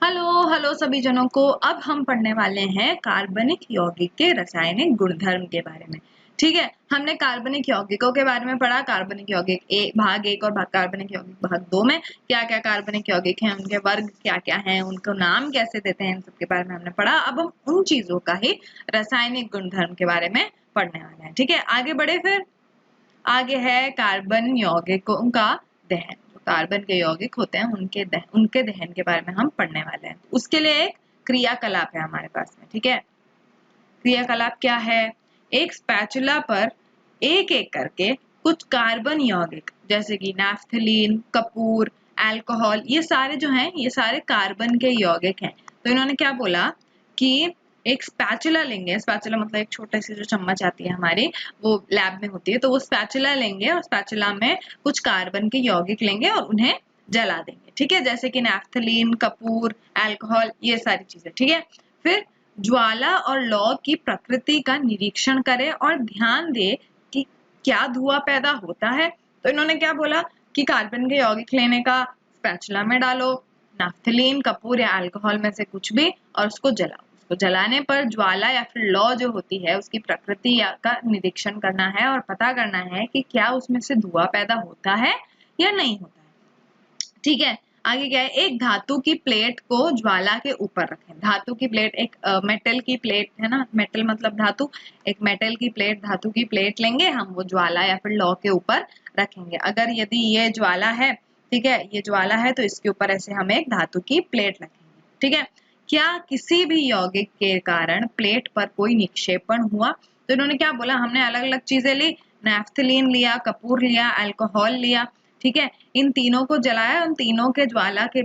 Hello hello सभी जनों को। अब हम पढ़ने वाले हैं कार्बनिक यौगिक के रासायनिक गुणधर्म के बारे में। ठीक है, हमने कार्बनिक यौगिकों के बारे में पढ़ा। कार्बनिक यौगिक भाग 1 और कार्बनिक यौगिक भाग 2 में क्या क्या कार्बनिक यौगिक हैं, उनके वर्ग क्या क्या हैं, उनको नाम कैसे देते हैं, इन सब के बारे में हमने पढ़ा। अब हम उन चीजों का ही रासायनिक गुणधर्म के बारे में पढ़ने वाले हैं। ठीक है, आगे बढ़े। फिर आगे है कार्बन यौगिकों का दहन। कार्बन के यौगिक होते हैं उनके दहन के बारे में हम पढ़ने वाले हैं। उसके लिए एक क्रियाकलाप है हमारे पास में। ठीक है, क्रियाकलाप क्या है? एक स्पैचुला पर एक एक करके कुछ कार्बन यौगिक जैसे कि नैफ्थलीन, कपूर, अल्कोहल, ये सारे जो हैं ये सारे कार्बन के यौगिक हैं। तो इन्होंने क्या बोला कि एक स्पैचुला लेंगे। स्पैचुला मतलब एक छोटे से जो चम्मच आती है हमारी, वो लैब में होती है, तो वो स्पैचुला लेंगे और स्पैचुला में कुछ कार्बन के यौगिक लेंगे और उन्हें जला देंगे। ठीक है, जैसे कि नैफ्थलीन, कपूर, अल्कोहल, ये सारी चीजें। ठीक है, फिर ज्वाला और लौ की प्रकृति का निरीक्षण करें और ध्यान दे कि क्या धुआं पैदा होता है। तो इन्होंने क्या बोला कि कार्बन के यौगिक लेने का, स्पैचुला में डालो नैफ्थलीन, कपूर या अल्कोहल में से कुछ भी और उसको जलाओ। उसको जलाने पर ज्वाला या फिर लौ जो होती है उसकी प्रकृति का निरीक्षण करना है और पता करना है कि क्या उसमें से धुआं पैदा होता है या नहीं होता है। ठीक है, आगे क्या है? एक धातु की प्लेट को ज्वाला के ऊपर रखें। धातु की प्लेट, एक मेटल की प्लेट है ना, मेटल मतलब धातु। एक मेटल की प्लेट, धातु की प्लेट लेंगे हम, वो ज्वाला या फिर लौ के ऊपर रखेंगे। अगर यदि ये ज्वाला है, ठीक है, ये ज्वाला है, तो इसके ऊपर ऐसे हम एक धातु की प्लेट रखेंगे। ठीक है, क्या किसी भी यौगिक के कारण प्लेट पर कोई निक्षेपण हुआ? तो इन्होंने क्या बोला, हमने अलग अलग चीजें ली, नैफ्थलीन लिया, कपूर लिया, अल्कोहल लिया। ठीक है, इन तीनों को जलाया, उन तीनों के ज्वाला के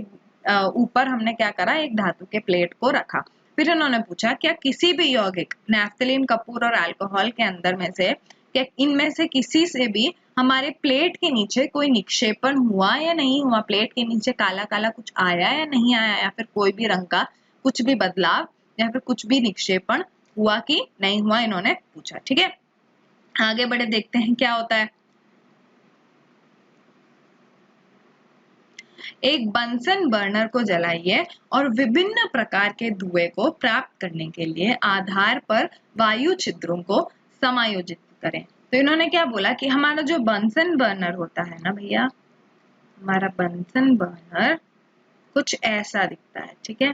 ऊपर हमने क्या करा, एक धातु के प्लेट को रखा। फिर इन्होंने पूछा क्या किसी भी यौगिक नैफ्थलीन, कपूर और अल्कोहल के अंदर में से, क्या इनमें से किसी से भी हमारे प्लेट के नीचे कोई निक्षेपण हुआ या नहीं हुआ? प्लेट के नीचे काला काला कुछ आया या नहीं आया, या फिर कोई भी रंग का कुछ भी बदलाव या फिर कुछ भी निक्षेपण हुआ कि नहीं हुआ, इन्होंने पूछा। ठीक है, आगे बढ़े, देखते हैं क्या होता है। एक बंसन बर्नर को जलाइए और विभिन्न प्रकार के धुएं को प्राप्त करने के लिए आधार पर वायु छिद्रों को समायोजित करें। तो इन्होंने क्या बोला कि हमारा जो बंसन बर्नर होता है ना भैया, हमारा बंसन बर्नर कुछ ऐसा दिखता है। ठीक है,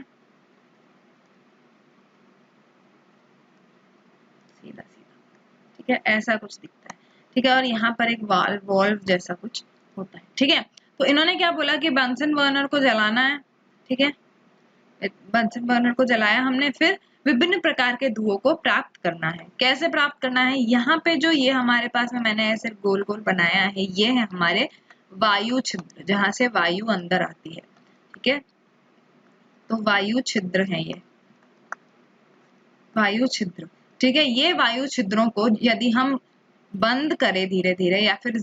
सीधा सीधा, ठीक है, ऐसा कुछ दिखता है। ठीक है, और यहाँ पर एक वॉल्व जैसा कुछ होता है। ठीक है, तो इन्होंने क्या बोला कि बंसन बर्नर को जलाना है। ठीक है, बंसन बर्नर को जलाया हमने, फिर विभिन्न प्रकार के धुओं को प्राप्त करना है। कैसे प्राप्त करना है? यहाँ पे जो ये हमारे पास में मैंने ऐसे गोल गोल बनाया है, ये है हमारे वायु छिद्र, जहां से वायु अंदर आती है। ठीक है, तो वायु छिद्र है ये वायु छिद्र। ठीक है, ये वायु छिद्रों को यदि हम बंद करें धीरे धीरे या फिर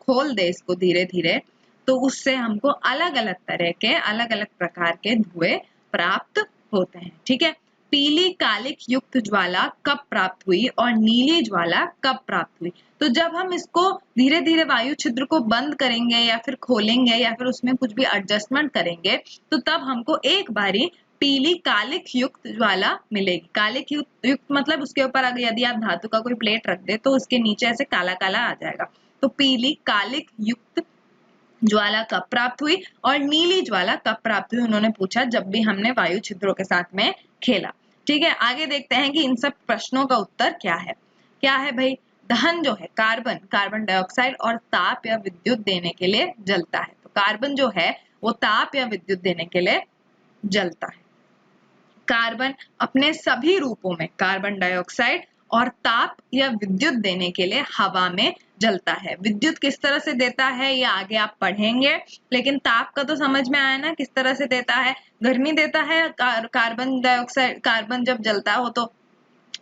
खोल दे इसको धीरे धीरे, तो उससे हमको अलग अलग तरह के, अलग अलग प्रकार के धुएं प्राप्त होते हैं। ठीक है, पीली कालिक युक्त ज्वाला कब प्राप्त हुई और नीली ज्वाला कब प्राप्त हुई? तो जब हम इसको धीरे धीरे वायु छिद्र को बंद करेंगे या फिर खोलेंगे या फिर उसमें कुछ भी एडजस्टमेंट करेंगे, तो तब हमको एक बारी पीली कालिक युक्त ज्वाला मिलेगी। कालिक युक्त मतलब उसके ऊपर अगर यदि आप धातु का कोई प्लेट रख दे तो उसके नीचे ऐसे काला काला आ जाएगा। तो पीली कालिक युक्त ज्वाला कब प्राप्त हुई और नीली ज्वाला कब प्राप्त हुई, उन्होंने पूछा जब भी हमने वायु छिद्रों के साथ में खेला। ठीक है, आगे देखते हैं कि इन सब प्रश्नों का उत्तर क्या है। क्या है भाई? दहन जो है, कार्बन डाइऑक्साइड और ताप या विद्युत देने के लिए जलता है। तो कार्बन जो है वो ताप या विद्युत देने के लिए जलता है। कार्बन अपने सभी रूपों में, कार्बन डाइऑक्साइड और ताप या विद्युत देने के लिए हवा में जलता है। विद्युत किस तरह से देता है ये आगे आप पढ़ेंगे, लेकिन ताप का तो समझ में आया ना किस तरह से देता है। गर्मी देता है कार्बन डाइऑक्साइड, कार्बन जब जलता हो तो,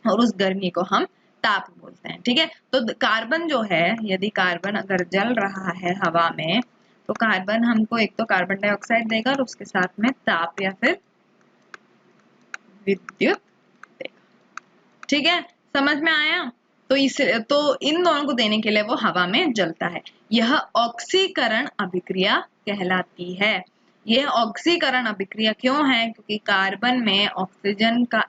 और उस गर्मी को हम ताप बोलते हैं। ठीक है, तो कार्बन जो है, यदि कार्बन अगर जल रहा है हवा में, तो कार्बन हमको एक तो कार्बन डाइऑक्साइड देगा और उसके साथ में ताप या फिर विद्युत देगा। ठीक है, समझ में आया? तो इन दोनों को देने के लिए वो हवा में जलता है। यह ऑक्सीकरण अभिक्रिया कहलाती है। ये ऑक्सीकरण अभिक्रिया क्यों है? क्योंकि कार्बन में ऑक्सीजन का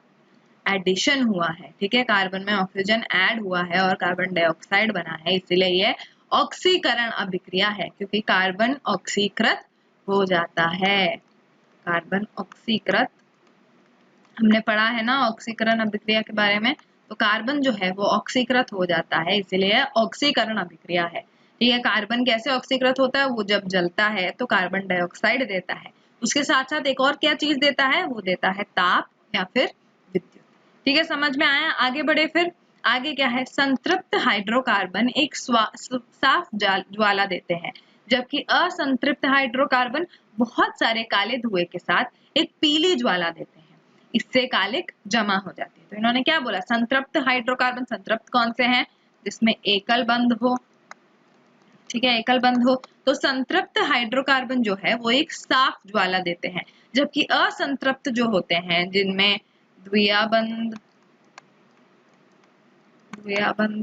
एडिशन हुआ है, ठीक है, कार्बन में ऑक्सीजन ऐड हुआ है और कार्बन डाइऑक्साइड बना है, इसीलिए ये ऑक्सीकरण अभिक्रिया है, क्योंकि कार्बन ऑक्सीकृत हो जाता है। कार्बन ऑक्सीकृत हमने पढ़ा है ना ऑक्सीकरण अभिक्रिया के बारे में, तो कार्बन जो है वो ऑक्सीकृत हो जाता है, इसलिए ऑक्सीकरण अभिक्रिया है। ठीक है, कार्बन कैसे ऑक्सीकृत होता है? वो जब जलता है तो कार्बन डाइऑक्साइड देता है, उसके साथ साथ एक और क्या चीज देता है? वो देता है ताप या फिर विद्युत। ठीक है, समझ में आया? आगे बढ़े फिर। आगे क्या है? संतृप्त हाइड्रोकार्बन एक साफ ज्वाला देते हैं, जबकि असंतृप्त हाइड्रोकार्बन बहुत सारे काले धुएं के साथ एक पीली ज्वाला देते हैं, इससे कालिक जमा हो जाती है। तो इन्होंने क्या बोला? संतृप्त हाइड्रोकार्बन, संतृप्त कौन से हैं? जिसमें एकल बंध हो, ठीक है, एकल बंध हो। तो संतृप्त हाइड्रोकार्बन जो है वो एक साफ ज्वाला देते हैं, जबकि असंतृप्त जो होते हैं जिनमें द्विआबंध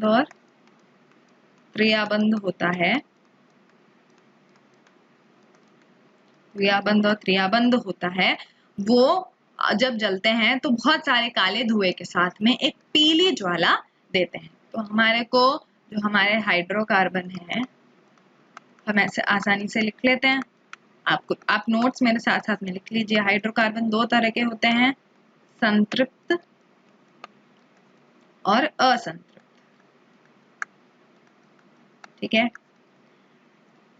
और त्रिआबंध होता है, द्विआबंध और त्रिआबंध होता है, वो जब जलते हैं तो बहुत सारे काले धुएं के साथ में एक पीली ज्वाला देते हैं। तो हमारे को जो हमारे हाइड्रोकार्बन है, हम ऐसे आसानी से लिख लेते हैं। आप नोट्स मेरे साथ साथ में लिख लीजिए। हाइड्रोकार्बन दो तरह के होते हैं, संतृप्त और असंतृप्त। ठीक है,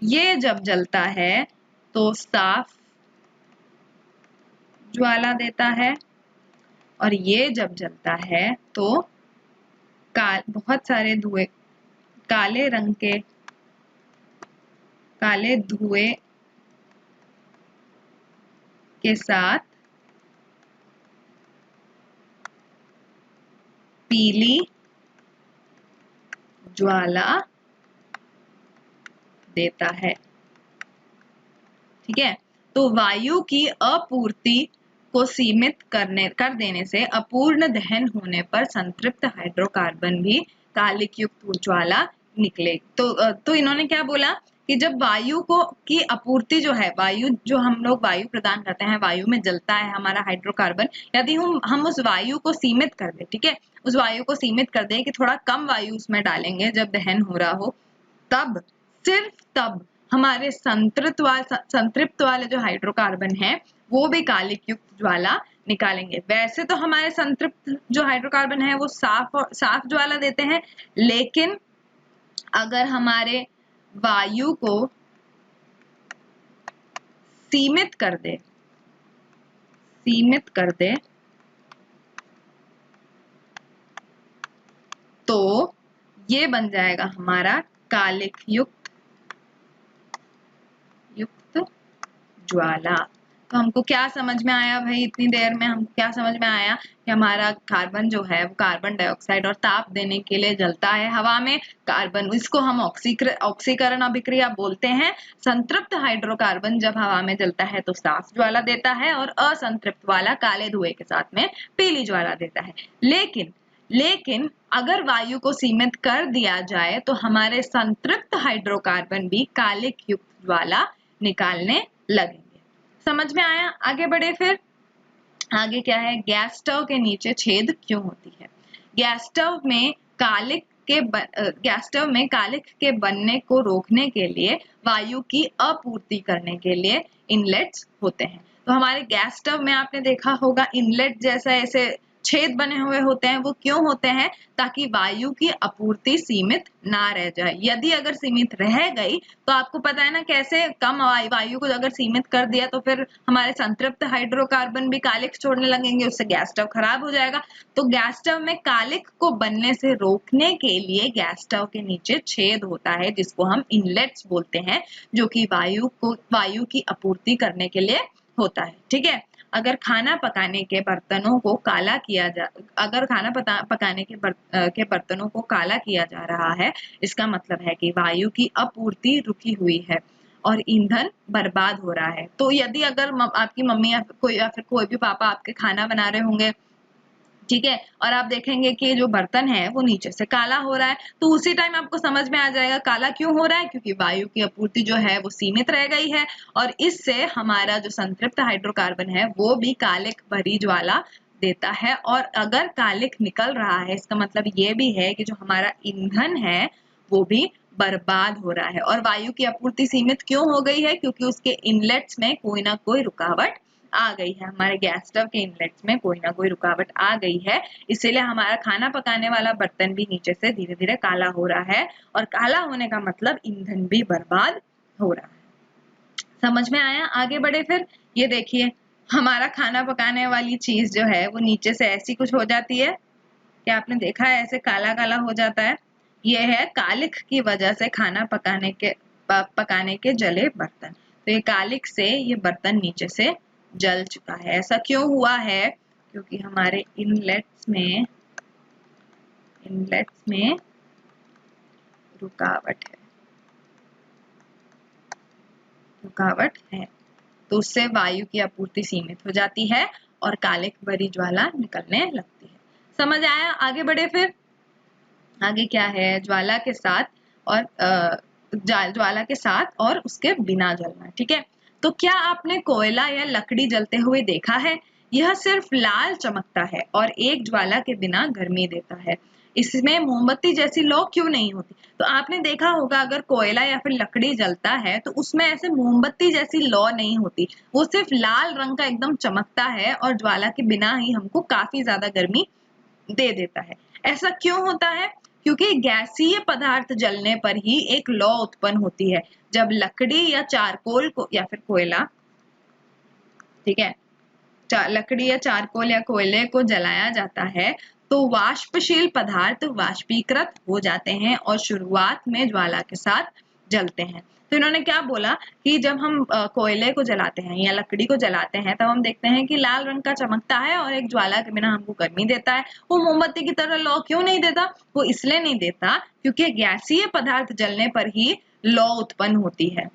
ये जब जलता है तो साफ ज्वाला देता है, और ये जब जलता है तो बहुत सारे धुएं, काले रंग के काले धुएं के साथ पीली ज्वाला देता है। ठीक है, तो वायु की अपूर्ति को सीमित कर देने से अपूर्ण दहन होने पर संतृप्त हाइड्रोकार्बन भी कालिक युक्त ज्वाला निकले। तो इन्होंने क्या बोला कि जब वायु की आपूर्ति जो है, वायु जो हम लोग वायु प्रदान करते हैं, वायु में जलता है हमारा हाइड्रोकार्बन, यदि हम उस वायु को सीमित कर दे, ठीक है, उस वायु को सीमित कर दे कि थोड़ा कम वायु उसमें डालेंगे जब दहन हो रहा हो, तब सिर्फ तब हमारे संतृप्त वाले जो हाइड्रोकार्बन है वो भी कालिक युक्त ज्वाला निकालेंगे। वैसे तो हमारे संतृप्त जो हाइड्रोकार्बन है वो साफ ज्वाला देते हैं, लेकिन अगर हमारे वायु को सीमित कर दे तो ये बन जाएगा हमारा कालिक युक्त ज्वाला। तो हमको क्या समझ में आया भाई? इतनी देर में हमको क्या समझ में आया कि हमारा कार्बन जो है वो कार्बन डाइऑक्साइड और ताप देने के लिए जलता है हवा में। कार्बन, इसको हम ऑक्सीकरण अभिक्रिया बोलते हैं। संतृप्त हाइड्रोकार्बन जब हवा में जलता है तो साफ ज्वाला देता है, और असंतृप्त वाला काले धुएं के साथ में पीली ज्वाला देता है। लेकिन अगर वायु को सीमित कर दिया जाए तो हमारे संतृप्त हाइड्रोकार्बन भी कालिक युक्त ज्वाला निकालने लगेंगे। समझ में आया? आगे बढ़े फिर। आगे क्या है? गैस स्टव के नीचे छेद क्यों होती है? गैस स्टव में कालिक के बनने को रोकने के लिए, वायु की आपूर्ति करने के लिए इनलेट्स होते हैं। तो हमारे गैस स्टव में आपने देखा होगा इनलेट जैसा ऐसे छेद बने हुए होते हैं। वो क्यों होते हैं? ताकि वायु की आपूर्ति सीमित ना रह जाए। यदि अगर सीमित रह गई तो आपको पता है ना कैसे कम वायु को अगर सीमित कर दिया तो फिर हमारे संतृप्त हाइड्रोकार्बन भी कालिक छोड़ने लगेंगे, उससे गैस स्टव खराब हो जाएगा। तो गैस स्टव में कालिक को बनने से रोकने के लिए गैस स्टव के नीचे छेद होता है, जिसको हम इनलेट्स बोलते हैं, जो कि वायु की आपूर्ति करने के लिए होता है। ठीक है, अगर खाना पकाने के बर्तनों को काला किया जा रहा है, इसका मतलब है कि वायु की आपूर्ति रुकी हुई है और ईंधन बर्बाद हो रहा है। तो यदि अगर आपकी मम्मी या फिर कोई भी पापा आपके खाना बना रहे होंगे ठीक है। और आप देखेंगे कि जो बर्तन है वो नीचे से काला हो रहा है, तो उसी टाइम आपको समझ में आ जाएगा काला क्यों हो रहा है, क्योंकि वायु की आपूर्ति जो है वो सीमित रह गई है और इससे हमारा जो संतृप्त हाइड्रोकार्बन है वो भी कालिक भरी ज्वाला देता है। और अगर कालिक निकल रहा है इसका मतलब ये भी है कि जो हमारा ईंधन है वो भी बर्बाद हो रहा है। और वायु की आपूर्ति सीमित क्यों हो गई है, क्योंकि उसके इनलेट्स में कोई ना कोई रुकावट आ गई है, हमारे गैस स्टव के इनलेट्स में कोई ना कोई रुकावट आ गई है, इसीलिए हमारा खाना पकाने वाला बर्तन भी नीचे से धीरे धीरे काला हो रहा है। और काला होने का मतलब ईंधन भी बर्बाद हो रहा है। समझ में आया? आगे बढ़े फिर। ये देखिए हमारा खाना पकाने वाली चीज जो है वो नीचे से ऐसी कुछ हो जाती है, क्या आपने देखा है ऐसे काला काला हो जाता है? ये है कालिक की वजह से खाना पकाने के जले बर्तन। तो ये कालिक से ये बर्तन नीचे से जल चुका है। ऐसा क्यों हुआ है? क्योंकि हमारे इनलेट्स में रुकावट है, तो उससे वायु की आपूर्ति सीमित हो जाती है और कालिक भरी ज्वाला निकलने लगती है। समझ आया? आगे बढ़े फिर। आगे क्या है? ज्वाला के साथ और उसके बिना जलना। ठीक है, तो क्या आपने कोयला या लकड़ी जलते हुए देखा है? यह सिर्फ लाल चमकता है और एक ज्वाला के बिना गर्मी देता है। इसमें मोमबत्ती जैसी लौ क्यों नहीं होती? तो आपने देखा होगा अगर कोयला या फिर लकड़ी जलता है तो उसमें ऐसे मोमबत्ती जैसी लौ नहीं होती, वो सिर्फ लाल रंग का एकदम चमकता है और ज्वाला के बिना ही हमको काफी ज्यादा गर्मी दे देता है। ऐसा क्यों होता है? क्योंकि गैसीय पदार्थ जलने पर ही एक लौ उत्पन्न होती है। जब लकड़ी या चारकोल को या फिर कोयला, ठीक है, लकड़ी या चारकोल या कोयले को जलाया जाता है तो वाष्पशील पदार्थ वाष्पीकृत हो जाते हैं और शुरुआत में ज्वाला के साथ जलते हैं। तो इन्होंने क्या बोला कि जब हम कोयले को जलाते हैं या लकड़ी को जलाते हैं तब हम देखते हैं कि लाल रंग का चमकता है और एक ज्वाला के बिना हमको गर्मी देता है। वो मोमबत्ती की तरह लौ क्यों नहीं देता? वो इसलिए नहीं देता क्योंकि गैसीय पदार्थ जलने पर ही लौ उत्पन्न होती है।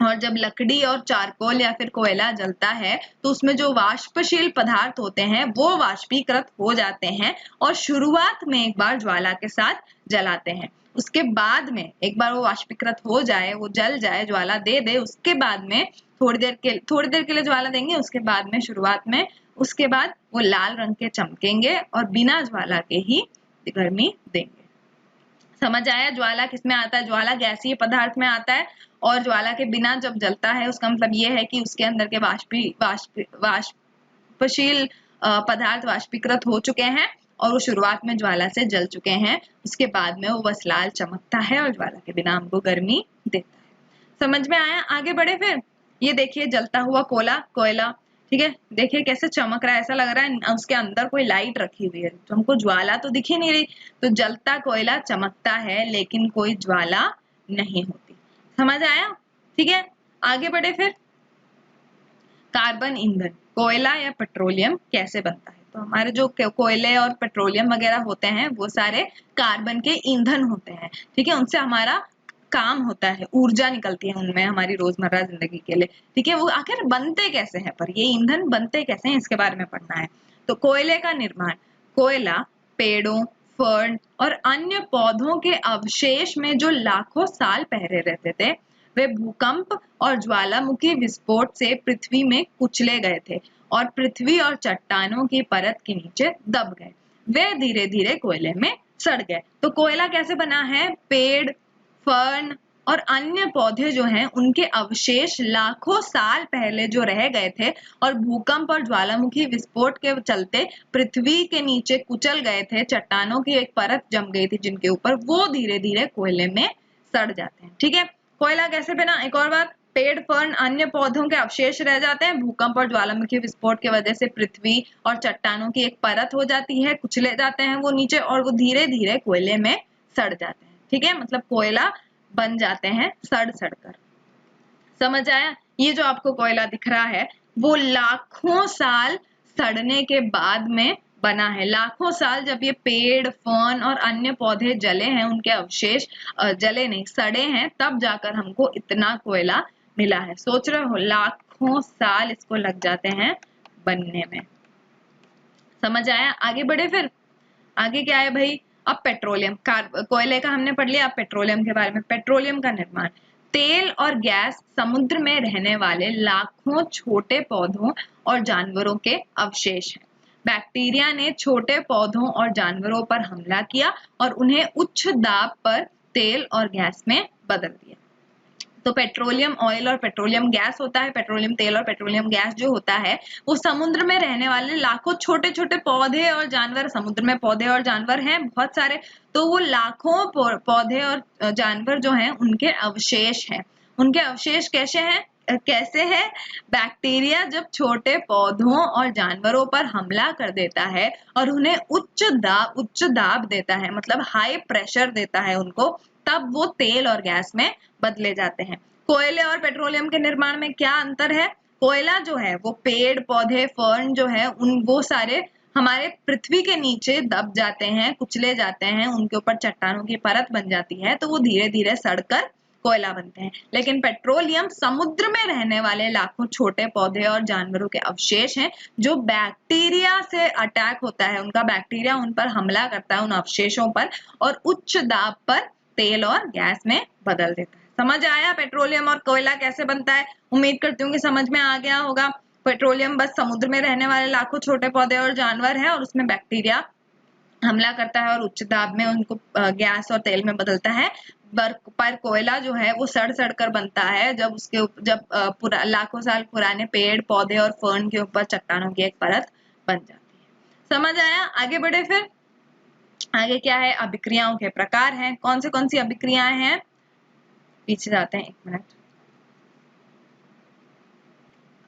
और जब लकड़ी और चारकोल या फिर कोयला जलता है तो उसमें जो वाष्पशील पदार्थ होते हैं वो वाष्पीकृत हो जाते हैं और शुरुआत में एक बार ज्वाला के साथ जलाते हैं। उसके बाद में एक बार वो वाष्पीकृत हो जाए, वो जल जाए, ज्वाला दे दे, उसके बाद में थोड़ी देर के लिए ज्वाला देंगे, उसके बाद में शुरुआत में उसके बाद वो लाल रंग के चमकेंगे और बिना ज्वाला के ही गर्मी देंगे। समझ आया? ज्वाला किसमें आता है? ज्वाला गैसीय पदार्थ में आता है और ज्वाला के बिना जब जलता है उसका मतलब ये है कि उसके अंदर के वाष्पशील पदार्थ वाष्पीकृत हो चुके हैं और वो शुरुआत में ज्वाला से जल चुके हैं, उसके बाद में वो बस लाल चमकता है और ज्वाला के बिना हमको गर्मी देता है। समझ में आया? आगे बढ़े फिर। ये देखिए जलता हुआ कोयला, ठीक है, देखिए कैसे चमक रहा है, ऐसा लग रहा है उसके अंदर कोई लाइट रखी हुई है, तो हमको ज्वाला तो दिख ही नहीं रही। तो जलता कोयला चमकता है लेकिन कोई ज्वाला नहीं होती। समझ आया? ठीक है, आगे बढ़े फिर। कार्बन ईंधन, कोयला या पेट्रोलियम कैसे बनता है? तो हमारे जो कोयले और पेट्रोलियम वगैरह होते हैं वो सारे कार्बन के ईंधन होते हैं। ठीक है, उनसे हमारा काम होता है, ऊर्जा निकलती है उनमें हमारी रोजमर्रा जिंदगी के लिए। ठीक है, वो आखिर बनते कैसे हैं, पर ये ईंधन बनते कैसे हैं इसके बारे में पढ़ना है। तो कोयले का निर्माण, कोयला पेड़ों, फर्न और अन्य पौधों के अवशेष में जो लाखों साल पहले रहते थे वे भूकंप और ज्वालामुखी विस्फोट से पृथ्वी में कुचले गए थे और पृथ्वी और चट्टानों की परत के नीचे दब गए। वे धीरे धीरे कोयले में सड़ गए। तो कोयला कैसे बना है? पेड़, फर्न और अन्य पौधे जो हैं उनके अवशेष लाखों साल पहले जो रह गए थे और भूकंप और ज्वालामुखी विस्फोट के चलते पृथ्वी के नीचे कुचल गए थे, चट्टानों की एक परत जम गई थी जिनके ऊपर, वो धीरे धीरे कोयले में सड़ जाते हैं। ठीक है, कोयला कैसे बना? एक और बात, पेड़, फर्न, अन्य पौधों के अवशेष रह जाते हैं, भूकंप और ज्वालामुखी विस्फोट की वजह से पृथ्वी और चट्टानों की एक परत हो जाती है, कुचले जाते हैं वो नीचे और वो धीरे धीरे कोयले में सड़ जाते हैं। ठीक है, मतलब कोयला बन जाते हैं सड़ कर। समझ आया? ये जो आपको कोयला दिख रहा है वो लाखों साल सड़ने के बाद में बना है। लाखों साल जब ये पेड़, फर्न और अन्य पौधे जले हैं, उनके अवशेष जले नहीं सड़े हैं, तब जाकर हमको इतना कोयला मिला है। सोच रहे हो, लाखों साल इसको लग जाते हैं बनने में। समझ आया? आगे बढ़े फिर। आगे क्या है भाई, अब पेट्रोलियम, कोयले का हमने पढ़ लिया, अब पेट्रोलियम के बारे में। पेट्रोलियम का निर्माण, तेल और गैस समुद्र में रहने वाले लाखों छोटे पौधों और जानवरों के अवशेष हैं। बैक्टीरिया ने छोटे पौधों और जानवरों पर हमला किया और उन्हें उच्च दाब पर तेल और गैस में बदल दिया। तो पेट्रोलियम ऑयल और पेट्रोलियम गैस होता है, पेट्रोलियम तेल और पेट्रोलियम गैस जो होता है वो समुद्र में रहने वाले लाखों छोटे छोटे पौधे और जानवर, समुद्र में पौधे और जानवर हैं बहुत सारे, तो वो लाखों पौधे और जानवर जो हैं उनके अवशेष हैं। उनके अवशेष कैसे है? बैक्टीरिया जब छोटे पौधों और जानवरों पर हमला कर देता है और उन्हें उच्च दाब देता है, मतलब हाई प्रेशर देता है उनको, तब वो तेल और गैस में बदले जाते हैं। कोयले और पेट्रोलियम के निर्माण में क्या अंतर है? कोयला जो है वो पेड़ पौधे फर्न जो है वो सारे हमारे पृथ्वी के नीचे दब जाते हैं, कुचले जाते हैं, उनके ऊपर चट्टानों की परत बन जाती है, तो वो धीरे धीरे सड़कर कोयला बनते हैं। लेकिन पेट्रोलियम समुद्र में रहने वाले लाखों छोटे पौधे और जानवरों के अवशेष हैं, जो बैक्टीरिया से अटैक होता है, उनका बैक्टीरिया उन पर हमला करता है उन अवशेषों पर और उच्च दाब पर तेल और गैस में बदल देता है। समझ आया पेट्रोलियम और कोयला कैसे बनता है? उम्मीद करती हूँ कि समझ में आ गया होगा। पेट्रोलियम बस समुद्र में रहने वाले लाखों छोटे पौधे और जानवर हैं और उसमें बैक्टीरिया हमला करता है और उच्च दाब में उनको गैस और तेल में बदलता है। पर कोयला जो है वो सड़ कर बनता है, जब लाखों साल पुराने पेड़ पौधे और फर्न के ऊपर चट्टानों की एक परत बन जाती है। समझ आया? आगे बढ़े फिर। आगे क्या है? अभिक्रियाओं के प्रकार हैं। कौन सी अभिक्रियाएं हैं? पीछे जाते हैं एक मिनट।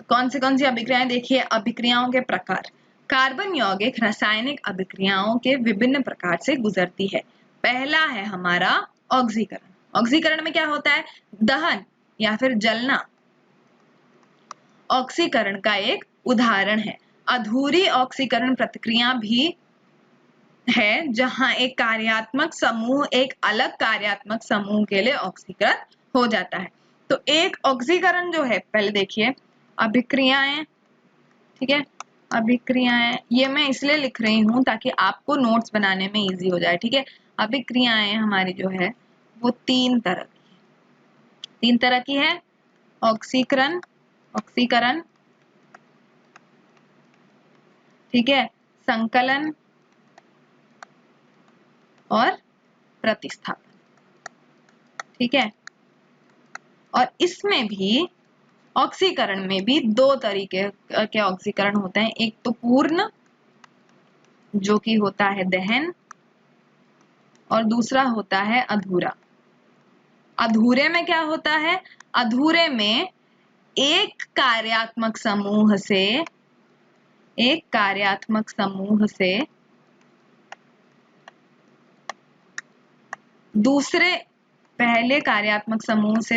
कौन सी अभिक्रियाएं? देखिए, अभिक्रियाओं के प्रकार। कार्बन यौगिक रासायनिक अभिक्रियाओं के विभिन्न प्रकार से गुजरती है। पहला है हमारा ऑक्सीकरण। ऑक्सीकरण में क्या होता है? दहन या फिर जलना ऑक्सीकरण का एक उदाहरण है। अधूरी ऑक्सीकरण प्रक्रिया भी है, जहां एक कार्यात्मक समूह एक अलग कार्यात्मक समूह के लिए ऑक्सीकृत हो जाता है। तो एक ऑक्सीकरण जो है, पहले देखिए अभिक्रियाएं, ठीक है, अभिक्रियाएं ये मैं इसलिए लिख रही हूं ताकि आपको नोट्स बनाने में इजी हो जाए, ठीक है। अभिक्रियाएं हमारी जो है वो तीन तरह की है। ऑक्सीकरण, ठीक है, संकलन और प्रतिस्थापन, ठीक है। और इसमें भी ऑक्सीकरण में भी दो तरीके के ऑक्सीकरण होते हैं। एक तो पूर्ण, जो कि होता है दहन, और दूसरा होता है अधूरा। अधूरे में क्या होता है? अधूरे में एक कार्यात्मक समूह से पहले कार्यात्मक समूह से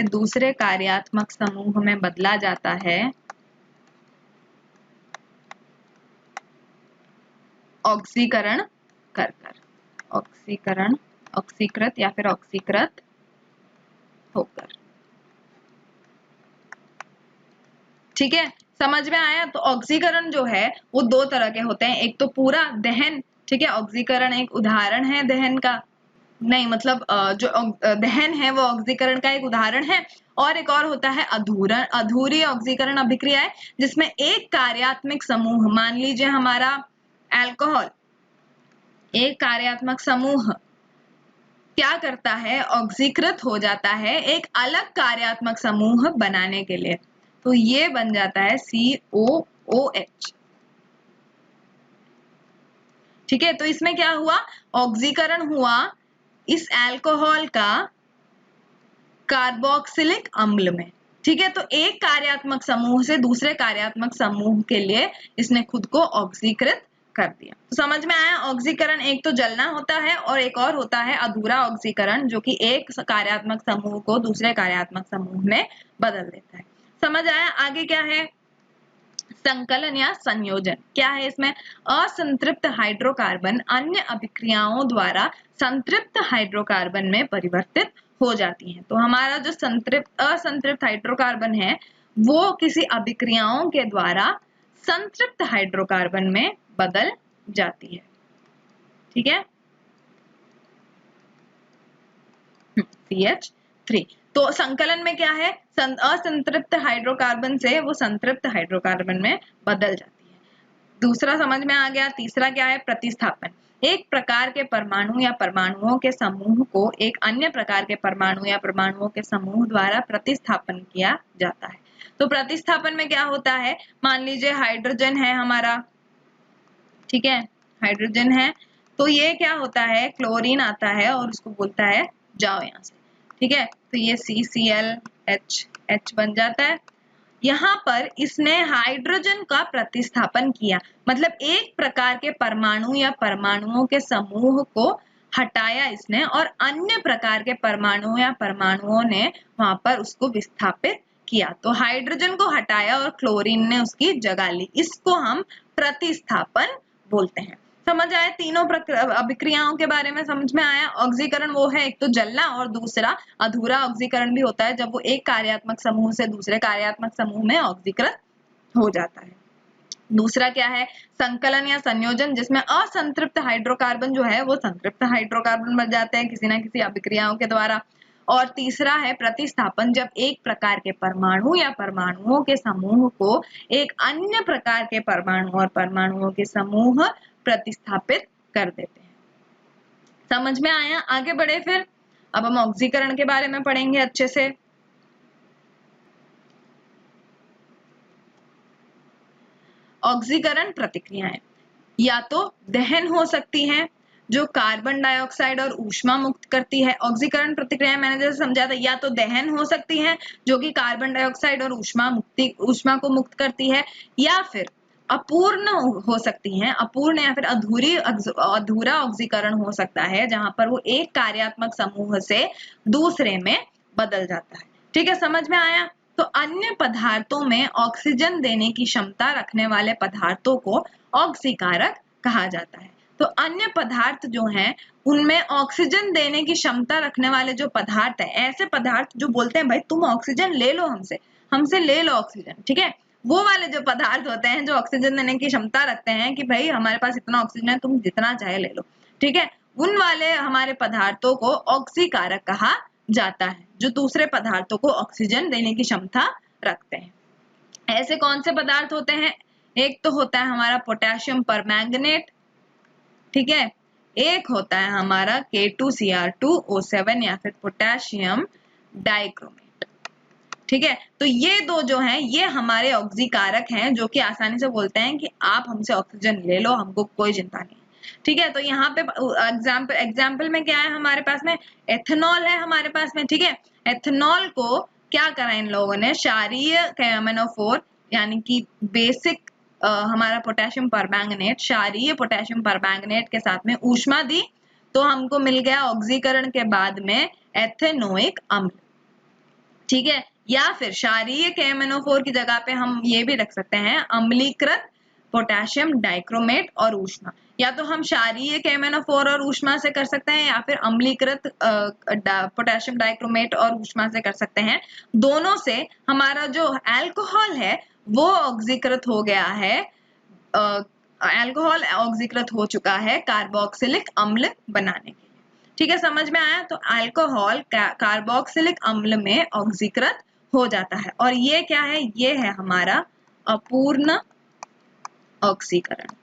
दूसरे कार्यात्मक समूह में बदला जाता है ऑक्सीकरण कर। ऑक्सीकृत या फिर ऑक्सीकृत होकर, ठीक है। समझ में आया? तो ऑक्सीकरण जो है वो दो तरह के होते हैं। एक तो पूरा दहन, ठीक है, ऑक्सीकरण एक उदाहरण है दहन का, नहीं मतलब जो दहन है वो ऑक्सीकरण का एक उदाहरण है। और एक और होता है अधूरी ऑक्सीकरण अभिक्रिया है, जिसमें एक कार्यात्मक समूह, मान लीजिए हमारा अल्कोहल, एक कार्यात्मक समूह क्या करता है? ऑक्सीकृत हो जाता है एक अलग कार्यात्मक समूह बनाने के लिए, तो ये बन जाता है COOH, ठीक है। तो इसमें क्या हुआ? ऑक्सीकरण हुआ इस अल्कोहल का कार्बोक्सिलिक अम्ल में, ठीक है। तो एक कार्यात्मक समूह से दूसरे कार्यात्मक समूह के लिए इसने खुद को ऑक्सीकृत कर दिया। तो समझ में आया? ऑक्सीकरण एक तो जलना होता है और एक और होता है अधूरा ऑक्सीकरण, जो कि एक कार्यात्मक समूह को दूसरे कार्यात्मक समूह में बदल देता है। समझ आया? आगे क्या है? संकलन या संयोजन। क्या है इसमें? असंतृप्त हाइड्रोकार्बन अन्य अभिक्रियाओं द्वारा संतृप्त हाइड्रोकार्बन में परिवर्तित हो जाती हैं। तो हमारा जो असंतृप्त हाइड्रोकार्बन है वो किसी अभिक्रियाओं के द्वारा संतृप्त हाइड्रोकार्बन में बदल जाती है। ठीक है, CH3। तो संकलन में क्या है, असंतृप्त हाइड्रोकार्बन से वो संतृप्त हाइड्रोकार्बन में बदल जाती है। दूसरा समझ में आ गया। तीसरा क्या है, प्रतिस्थापन। एक प्रकार के परमाणु या परमाणुओं के समूह को एक अन्य प्रकार के परमाणु या परमाणुओं के समूह द्वारा प्रतिस्थापन किया जाता है। तो प्रतिस्थापन में क्या होता है, मान लीजिए हाइड्रोजन है हमारा, ठीक है, हाइड्रोजन है, तो ये क्या होता है, क्लोरीन आता है और उसको बोलता है जाओ यहाँ से। ठीक है, तो ये CClH बन जाता है। यहाँ पर इसने हाइड्रोजन का प्रतिस्थापन किया, मतलब एक प्रकार के परमाणु या परमाणुओं के समूह को हटाया इसने और अन्य प्रकार के परमाणु या परमाणुओं ने वहां पर उसको विस्थापित किया। तो हाइड्रोजन को हटाया और क्लोरीन ने उसकी जगह ली, इसको हम प्रतिस्थापन बोलते हैं। समझ आया, तीनों अभिक्रियाओं के बारे में समझ में आया। ऑक्सीकरण वो है, एक तो जलना और दूसरा अधूरा ऑक्सीकरण भी होता है, जब वो एक कार्यात्मक समूह से दूसरे कार्यात्मक समूह में ऑक्सीकृत हो जाता है। दूसरा क्या है, संकलन या संयोजन, जिसमें असंतृप्त हाइड्रोकार्बन जो है वो संतृप्त हाइड्रोकार्बन बन जाते हैं किसी ना किसी अभिक्रियाओं के द्वारा। और तीसरा है प्रतिस्थापन, जब एक प्रकार के परमाणु या परमाणुओं के समूह को एक अन्य प्रकार के परमाणु और परमाणुओं के समूह प्रतिस्थापित कर देते हैं। समझ में आया, आगे बढ़े फिर। अब हम ऑक्सीकरण के बारे में पढ़ेंगे अच्छे से। ऑक्सीकरण प्रतिक्रियाएं या तो दहन हो सकती हैं, जो कार्बन डाइऑक्साइड और ऊष्मा मुक्त करती है। ऑक्सीकरण प्रतिक्रियाएं मैंने जैसे समझा था, या तो दहन हो सकती हैं जो कि कार्बन डाइऑक्साइड और ऊष्मा को मुक्त करती है, या फिर अपूर्ण हो सकती हैं, अपूर्ण या फिर अधूरा ऑक्सीकरण हो सकता है, जहां पर वो एक कार्यात्मक समूह से दूसरे में बदल जाता है। ठीक है, समझ में आया। तो अन्य पदार्थों में ऑक्सीजन देने की क्षमता रखने वाले पदार्थों को ऑक्सीकारक कहा जाता है। तो अन्य पदार्थ जो हैं उनमें ऑक्सीजन देने की क्षमता रखने वाले जो पदार्थ है, ऐसे पदार्थ जो बोलते हैं भाई तुम ऑक्सीजन ले लो, हमसे ले लो ऑक्सीजन, ठीक है, वो वाले जो पदार्थ होते हैं जो ऑक्सीजन देने की क्षमता रखते हैं कि भाई हमारे पास इतना ऑक्सीजन है, तुम जितना चाहे ले लो, ठीक है, उन वाले हमारे पदार्थों को ऑक्सीकारक कहा जाता है, जो दूसरे पदार्थों को ऑक्सीजन देने की क्षमता रखते हैं। ऐसे कौन से पदार्थ होते हैं, एक तो होता है हमारा पोटेशियम परमैंगनेट, ठीक है, एक होता है हमारा K2Cr2O7 या फिर पोटेशियम डाइक्रोमेट। ठीक है, तो ये दो जो हैं ये हमारे ऑक्सीकारक हैं, जो कि आसानी से बोलते हैं कि आप हमसे ऑक्सीजन ले लो, हमको कोई चिंता नहीं है। ठीक है, तो यहाँ पे एग्जाम्पल में क्या है हमारे पास में, एथेनॉल है हमारे पास में। ठीक है, एथेनॉल को क्या करा इन लोगों ने, क्षारीय KMnO4 यानी कि बेसिक हमारा पोटेशियम परमैंगनेट, क्षारीय पोटेशियम परमैंगनेट के साथ में ऊष्मा दी, तो हमको मिल गया ऑक्सीकरण के बाद में एथेनोइक अम्ल। ठीक है, या फिर क्षारीय KMnO4 की जगह पे हम ये भी रख सकते हैं अम्लीकृत पोटेशियम डाइक्रोमेट और ऊष्मा, या तो हम क्षारीय KMnO4 और ऊष्मा से कर सकते हैं, या फिर अम्लीकृत पोटेशियम डाइक्रोमेट और ऊष्मा से कर सकते हैं। दोनों से हमारा जो अल्कोहल है वो ऑक्सीकृत हो गया है, अल्कोहल ऑक्सीकृत हो चुका है कार्बोक्सिलिक अम्ल बनाने के लिए। ठीक है, समझ में आया। तो अल्कोहल कार्बोक्सिलिक अम्ल में ऑक्सीकृत हो जाता है, और ये क्या है, ये है हमारा अपूर्ण ऑक्सीकरण।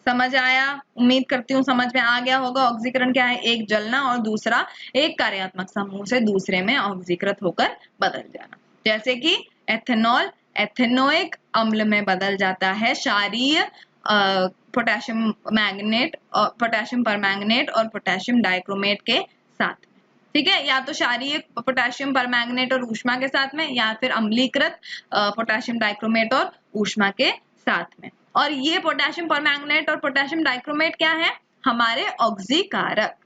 समझ आया, उम्मीद करती हूँ समझ में आ गया होगा। ऑक्सीकरण क्या है, एक जलना और दूसरा एक कार्यात्मक समूह से दूसरे में ऑक्सीकृत होकर बदल जाना। जैसे कि एथेनॉल एथेनोइक अम्ल में बदल जाता है क्षारीय पोटेशियम मैंगनेट और पोटेशियम परमैंगनेट और पोटेशियम डाइक्रोमेट के साथ में। ठीक है, या तो क्षारीय पोटेशियम परमैंगनेट और ऊष्मा के साथ में, या फिर अम्लीकृत पोटेशियम डाइक्रोमेट और ऊष्मा के साथ में। और ये पोटेशियम परमैंगनेट और पोटेशियम डाइक्रोमेट क्या है, हमारे ऑक्सीकारक।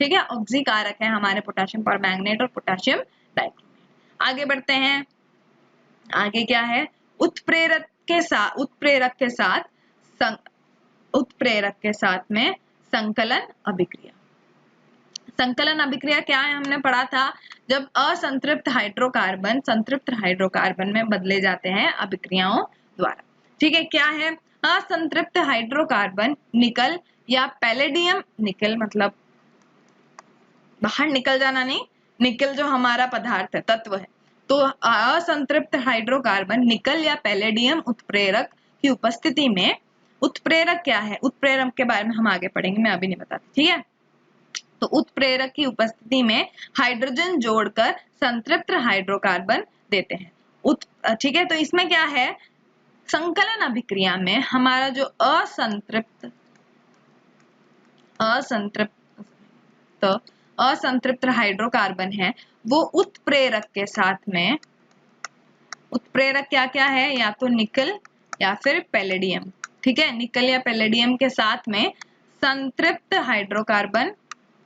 ठीक है, ऑक्सीकारक है हमारे पोटेशियम परमैंगनेट और पोटेशियम डाइक्रोमेट। आगे बढ़ते हैं, आगे क्या है, उत्प्रेरक के साथ में संकलन अभिक्रिया। संकलन अभिक्रिया क्या है, हमने पढ़ा था, जब असंतृप्त हाइड्रोकार्बन संतृप्त हाइड्रोकार्बन में बदले जाते हैं अभिक्रियाओं द्वारा। ठीक है, क्या है? असंतृप्त हाइड्रोकार्बन निकल या पैलेडियम, निकल मतलब बाहर निकल जाना नहीं, निकल जो हमारा पदार्थ है, तत्व है, तो असंतृप्त हाइड्रोकार्बन निकल या पैलेडियम उत्प्रेरक की उपस्थिति में, उत्प्रेरक क्या है, उत्प्रेरक के बारे में हम आगे पढ़ेंगे, मैं अभी नहीं बताती, ठीक है। तो उत्प्रेरक की उपस्थिति में हाइड्रोजन जोड़कर संतृप्त हाइड्रोकार्बन देते हैं। ठीक है, तो इसमें क्या है, संकलन अभिक्रिया में हमारा जो असंतृप्त हाइड्रोकार्बन है वो उत्प्रेरक के साथ में, उत्प्रेरक क्या क्या है, या तो निकल या फिर पैलेडियम, ठीक है, निकल या पैलेडियम के साथ में संतृप्त हाइड्रोकार्बन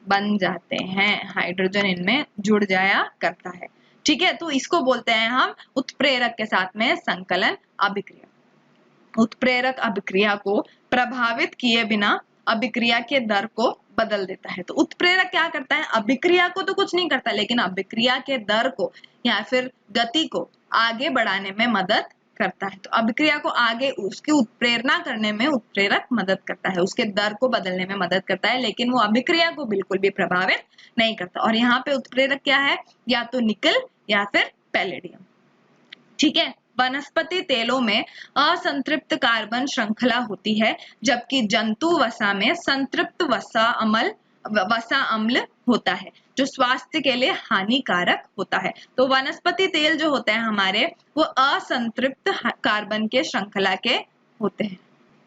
बन जाते हैं, हाइड्रोजन इनमें जुड़ जाया करता है, ठीक है। तो इसको बोलते हैं हम उत्प्रेरक के साथ में संकलन अभिक्रिया। उत्प्रेरक अभिक्रिया को प्रभावित किए बिना अभिक्रिया के दर को बदल देता है। तो उत्प्रेरक क्या करता है, अभिक्रिया को तो कुछ नहीं करता, लेकिन अभिक्रिया के दर को या फिर गति को आगे बढ़ाने में मदद करता है। तो अभिक्रिया को आगे उसकी उत्प्रेरणा करने में उत्प्रेरक मदद करता है, उसके दर को बदलने में मदद करता है, लेकिन वो अभिक्रिया को बिल्कुल भी प्रभावित नहीं करता। और यहाँ पे उत्प्रेरक क्या है, या तो निकल या फिर पैलेडियम, ठीक है। वनस्पति तेलों में असंतृप्त कार्बन श्रृंखला होती है, जबकि जंतु वसा में संतृप्त वसा अम्ल होता है, जो स्वास्थ्य के लिए हानिकारक होता है। तो वनस्पति तेल जो होते हैं हमारे, वो असंतृप्त कार्बन के श्रृंखला के होते हैं,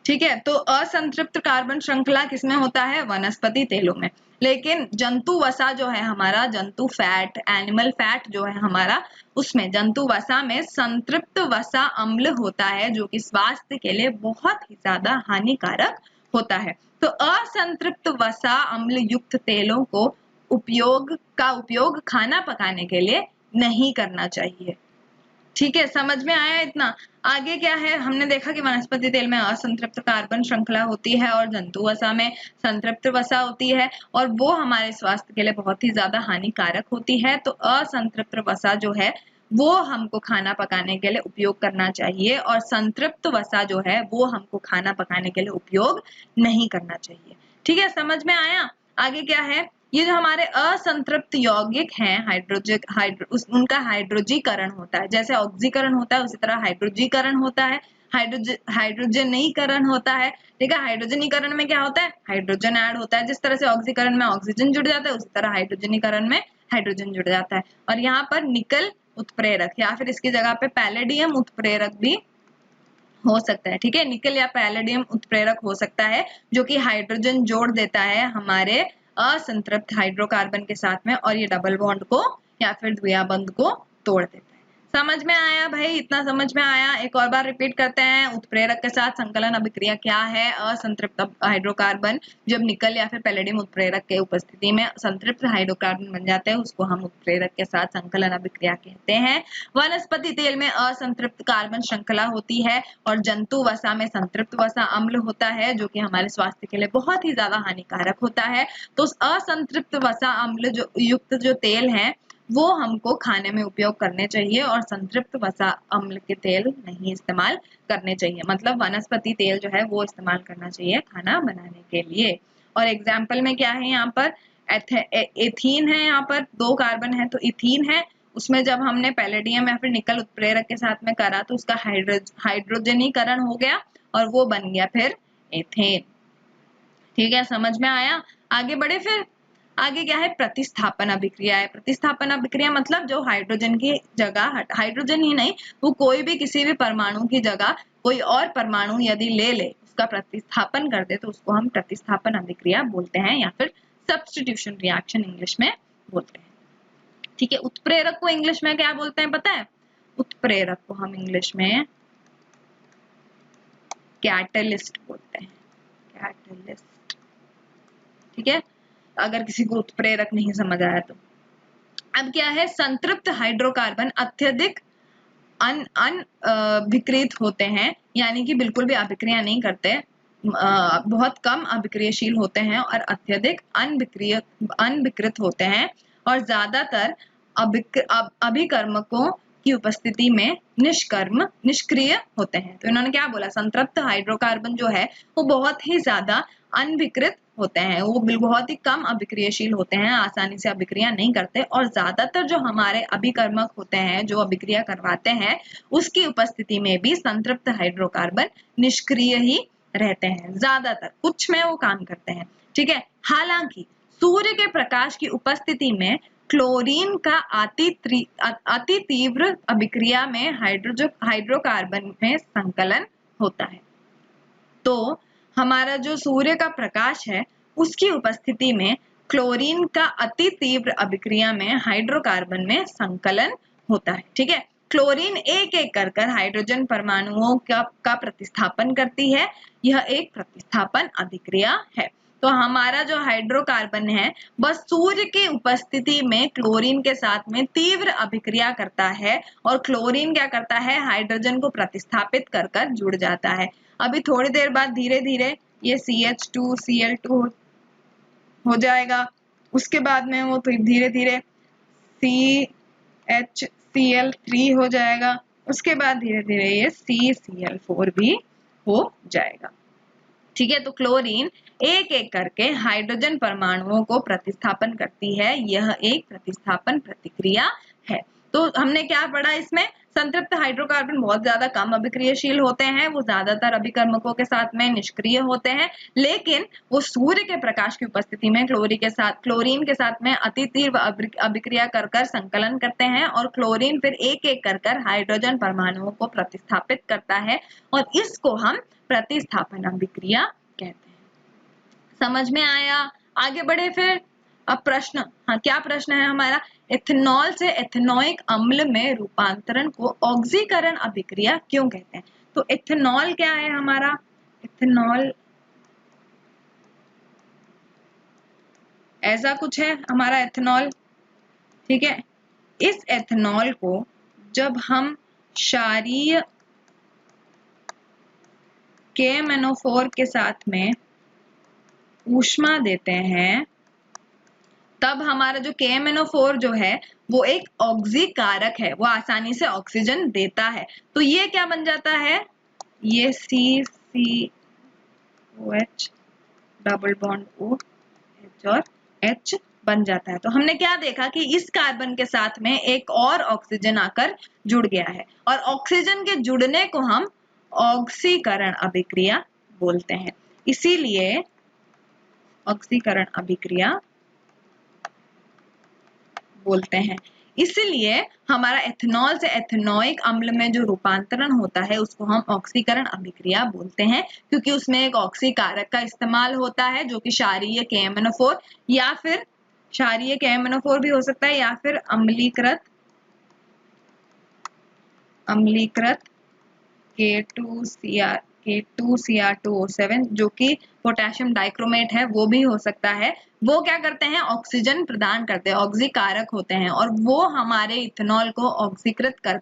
ठीक है। तो असंतृप्त कार्बन श्रृंखला किसमें होता है, वनस्पति तेलों में। लेकिन जंतु वसा जो है हमारा, जंतु फैट, एनिमल फैट जो है हमारा, उसमें जंतु वसा में संतृप्त वसा अम्ल होता है, जो कि स्वास्थ्य के लिए बहुत ही ज्यादा हानिकारक होता है। तो असंतृप्त वसा अम्ल युक्त तेलों को उपयोग खाना पकाने के लिए नहीं करना चाहिए, ठीक है। समझ में आया इतना? आगे क्या है, हमने देखा कि वनस्पति तेल में असंतृप्त कार्बन श्रृंखला होती है और जंतु वसा में संतृप्त वसा होती है, और वो हमारे स्वास्थ्य के लिए बहुत ही ज्यादा हानिकारक होती है। तो असंतृप्त वसा जो है वो हमको खाना पकाने के लिए उपयोग करना चाहिए, और संतृप्त वसा जो है वो हमको खाना पकाने के लिए उपयोग नहीं करना चाहिए, ठीक है। समझ में आया? आगे क्या है, ये जो हमारे असंतृप्त यौगिक हैं, उनका हाइड्रोजीकरण होता है। जैसे ऑक्सीकरण होता है उसी तरह हाइड्रोजीकरण होता है, हाइड्रोजनीकरण होता है, ठीक है। हाइड्रोजनीकरण में क्या होता है, हाइड्रोजन ऐड होता है। जिस तरह से ऑक्सीकरण में ऑक्सीजन जुड़ जाता है, उसी तरह हाइड्रोजनीकरण में हाइड्रोजन जुड़ जाता है। और यहाँ पर निकल उत्प्रेरक या फिर इसकी जगह पे पैलेडियम उत्प्रेरक भी हो सकता है, ठीक है। निकल या पैलेडियम उत्प्रेरक हो सकता है, जो कि हाइड्रोजन जोड़ देता है हमारे असंतृप्त हाइड्रोकार्बन के साथ में, और ये डबल बॉन्ड को या फिर द्विया बंध को तोड़ देता है। समझ में आया भाई? इतना समझ में आया? एक और बार रिपीट करते हैं, उत्प्रेरक के साथ संकलन अभिक्रिया क्या है। असंतृप्त हाइड्रोकार्बन जब निकल या फिर पैलेडियम उत्प्रेरक के उपस्थिति में संतृप्त हाइड्रोकार्बन बन जाते हैं, उसको हम उत्प्रेरक के साथ संकलन अभिक्रिया कहते हैं। वनस्पति तेल में असंतृप्त कार्बन श्रृंखला होती है, और जंतु वसा में संतृप्त वसा अम्ल होता है, जो कि हमारे स्वास्थ्य के लिए बहुत ही ज्यादा हानिकारक होता है। तो असंतृप्त वसा अम्ल जो युक्त जो तेल है वो हमको खाने में उपयोग करने चाहिए, और संतृप्त वसा अम्ल के तेल नहीं इस्तेमाल करने चाहिए। मतलब वनस्पति तेल जो है वो इस्तेमाल करना चाहिए खाना बनाने के लिए। और एग्जाम्पल में क्या है, यहाँ पर एथीन है, यहाँ पर 2 कार्बन है तो इथीन है। उसमें जब हमने पैलेडियम या फिर निकल उत्प्रेरक के साथ में करा तो उसका हाइड्रोजनीकरण हो गया और वो बन गया फिर एथेन, ठीक है। समझ में आया? आगे बढ़े फिर। आगे क्या है, प्रतिस्थापन अभिक्रिया है। प्रतिस्थापन अभिक्रिया मतलब जो हाइड्रोजन की जगह, हाइड्रोजन ही नहीं, वो कोई भी किसी भी परमाणु की जगह कोई और परमाणु यदि ले ले, उसका प्रतिस्थापन कर दे, तो उसको हम प्रतिस्थापन अभिक्रिया बोलते हैं, या फिर सब्स्टिट्यूशन रिएक्शन इंग्लिश में बोलते हैं, ठीक है। उत्प्रेरक को इंग्लिश में क्या बोलते हैं पता है? उत्प्रेरक को हम इंग्लिश में कैटलिस्ट बोलते हैं, कैटलिस्ट, ठीक है। अगर किसी को उत्प्रेरक नहीं समझ आया तो। अब क्या है, संतृप्त हाइड्रोकार्बन अत्यधिक अनभिक्रित होते हैं, यानी कि बिल्कुल भी अभिक्रिया नहीं करते, बहुत कम अभिक्रियशील होते हैं और अत्यधिक अनभिकृत होते हैं, और ज्यादातर अभिकर्मकों की उपस्थिति में निष्क्रिय होते हैं। तो इन्होंने क्या बोला, संतृप्त हाइड्रोकार्बन जो है वो बहुत ही ज्यादा अनविकृत होते हैं, वो बहुत ही कम अभिक्रियाशील होते हैं, आसानी से अभिक्रिया नहीं करते, और ज्यादातर जो हमारे अभिकर्मक होते हैं जो अभिक्रिया करवाते हैं उसकी उपस्थिति में भी संतृप्त हाइड्रोकार्बन निष्क्रिय ही रहते हैं, ज्यादातर, कुछ में वो काम करते हैं। ठीक है, हालांकि सूर्य के प्रकाश की उपस्थिति में क्लोरीन का अति तीव्र अभिक्रिया में हाइड्रोकार्बन में संकलन होता है। तो हमारा जो सूर्य का प्रकाश है उसकी उपस्थिति में क्लोरीन का अति तीव्र अभिक्रिया में हाइड्रोकार्बन में संकलन होता है। ठीक है, क्लोरीन एक एक कर हाइड्रोजन परमाणुओं का प्रतिस्थापन करती है, यह एक प्रतिस्थापन अभिक्रिया है। तो हमारा जो हाइड्रोकार्बन है वह सूर्य की उपस्थिति में क्लोरीन के साथ में तीव्र अभिक्रिया करता है, और क्लोरीन क्या करता है, हाइड्रोजन को प्रतिस्थापित कर जुड़ जाता है। अभी थोड़ी देर बाद धीरे धीरे ये CH2Cl2 हो जाएगा, उसके बाद में वो धीरे धीरे CHCl3 हो जाएगा, उसके बाद धीरे धीरे ये CCl4 भी हो जाएगा। ठीक है, तो क्लोरीन एक एक करके हाइड्रोजन परमाणुओं को प्रतिस्थापन करती है, यह एक प्रतिस्थापन प्रतिक्रिया है। तो हमने क्या पढ़ा इसमें, संतृप्त हाइड्रोकार्बन बहुत ज्यादा कम अभिक्रियाशील होते हैं, वो ज्यादातर अभिकर्मकों के साथ में निष्क्रिय होते हैं, लेकिन वो सूर्य के प्रकाश की उपस्थिति में क्लोरीन के साथ में अति तीव्र अभिक्रिया कर संकलन करते हैं, और क्लोरीन फिर एक एक कर हाइड्रोजन परमाणुओं को प्रतिस्थापित करता है, और इसको हम प्रतिस्थापन अभिक्रिया कहते हैं। समझ में आया? आगे बढ़े फिर। अब प्रश्न, हाँ क्या प्रश्न है हमारा, इथेनॉल से एथेनोइक अम्ल में रूपांतरण को ऑक्सीकरण अभिक्रिया क्यों कहते हैं? तो इथेनॉल क्या है हमारा, इथेनॉल ऐसा कुछ है हमारा इथेनॉल। ठीक है, इस एथेनॉल को जब हम क्षारीय KMnO4 के साथ में ऊष्मा देते हैं, तब हमारा जो KMnO4 जो है वो एक ऑक्सीकारक है, वो आसानी से ऑक्सीजन देता है। तो ये क्या बन जाता है, ये CCOH डबल बॉन्ड OH और H बन जाता है। तो हमने क्या देखा कि इस कार्बन के साथ में एक और ऑक्सीजन आकर जुड़ गया है, और ऑक्सीजन के जुड़ने को हम ऑक्सीकरण अभिक्रिया बोलते हैं, इसीलिए ऑक्सीकरण अभिक्रिया बोलते हैं। इसलिए हमारा एथेनॉल से एथेनोइक अम्ल में जो रूपांतरण होता है उसको हम ऑक्सीकरण अभिक्रिया बोलते हैं, क्योंकि उसमें एक ऑक्सीकारक का इस्तेमाल होता है जो कि क्षारीय KMnO4, या फिर क्षारीय KMnO4 भी हो सकता है, या फिर अम्लीकृत K2Cr2O7 जो कि पोटेशियम डाइक्रोमेट है वो भी हो सकता है। वो क्या करते हैं, ऑक्सीजन प्रदान करते हैं, ऑक्सीकारक होते हैं, और वो हमारे इथेनॉल को ऑक्सीकृत कर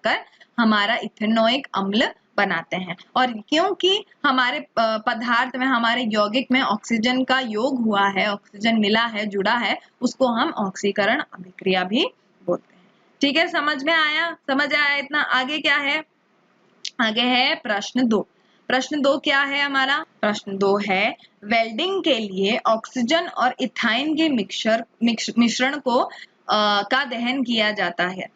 हमारा इथेनोइक अम्ल बनाते हैं। और क्योंकि हमारे पदार्थ में, हमारे यौगिक में ऑक्सीजन का योग हुआ है, ऑक्सीजन मिला है, जुड़ा है, उसको हम ऑक्सीकरण अभिक्रिया भी बोलते हैं। ठीक है, समझ में आया, समझ आया इतना? आगे क्या है, आगे है प्रश्न 2। प्रश्न 2 क्या है हमारा, प्रश्न 2 है वेल्डिंग के लिए ऑक्सीजन और इथाइन के मिश्रण को का दहन किया जाता है,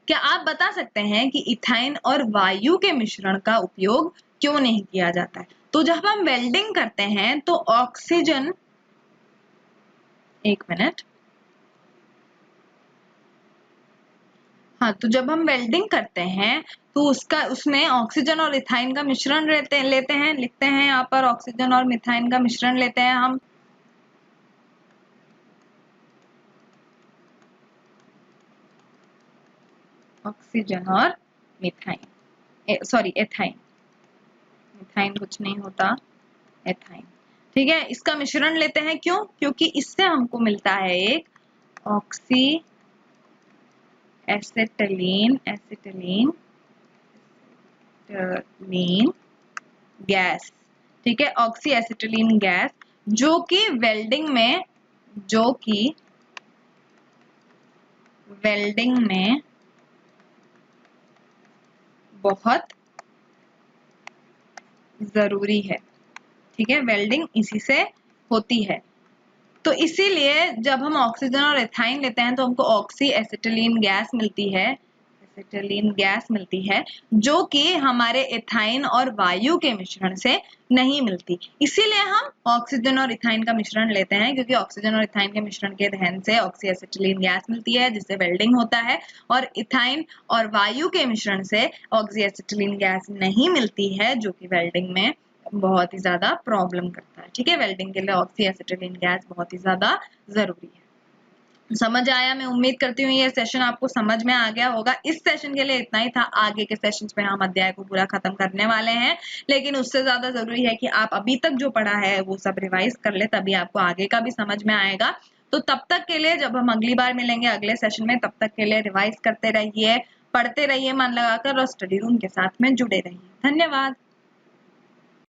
क्या आप बता सकते हैं कि इथाइन और वायु के मिश्रण का उपयोग क्यों नहीं किया जाता है? तो जब हम वेल्डिंग करते हैं तो ऑक्सीजन, एक मिनट, हाँ, तो जब हम वेल्डिंग करते हैं तो उसमें ऑक्सीजन और इथाइन का मिश्रण लेते हैं, लिखते हैं यहाँ पर ऑक्सीजन और मिथाइन का मिश्रण लेते हैं हम। ऑक्सीजन और मिथाइन, सॉरी एथाइन, मिथाइन कुछ नहीं होता, एथाइन। ठीक है, इसका मिश्रण लेते हैं, क्यों? क्योंकि इससे हमको मिलता है एक ऑक्सी एसिटिलीन गैस। ठीक है, ऑक्सी एसिटिलीन गैस जो कि वेल्डिंग वेल्डिंग में बहुत जरूरी है। ठीक है, वेल्डिंग इसी से होती है। तो इसीलिए जब हम ऑक्सीजन और एथाइन लेते हैं तो हमको ऑक्सी एसिटिलीन गैस मिलती है, एसिटिलीन गैस मिलती है, जो कि हमारे एथाइन और वायु के मिश्रण से नहीं मिलती। इसीलिए हम ऑक्सीजन और इथाइन का मिश्रण लेते हैं, क्योंकि ऑक्सीजन और इथाइन के मिश्रण के दहन से ऑक्सी एसिटिलीन गैस मिलती है, जिससे वेल्डिंग होता है, और इथाइन और वायु के मिश्रण से ऑक्सी एसिटिलीन गैस नहीं मिलती है, जो कि वेल्डिंग में बहुत ही ज्यादा प्रॉब्लम करता है। ठीक है, वेल्डिंग के लिए ऑक्सी एसिटिलीन गैस बहुत ही ज्यादा जरूरी है। समझ आया? मैं उम्मीद करती हूँ ये सेशन आपको समझ में आ गया होगा। इस सेशन के लिए इतना ही था। आगे के सेशंस में हम अध्याय को पूरा खत्म करने वाले हैं, लेकिन उससे ज्यादा जरूरी है कि आप अभी तक जो पढ़ा है वो सब रिवाइज कर ले, तभी आपको आगे का भी समझ में आएगा। तो तब तक के लिए, जब हम अगली बार मिलेंगे अगले सेशन में, तब तक के लिए रिवाइज करते रहिए, पढ़ते रहिए मन लगाकर, और स्टडी रूम के साथ में जुड़े रहिए। धन्यवाद।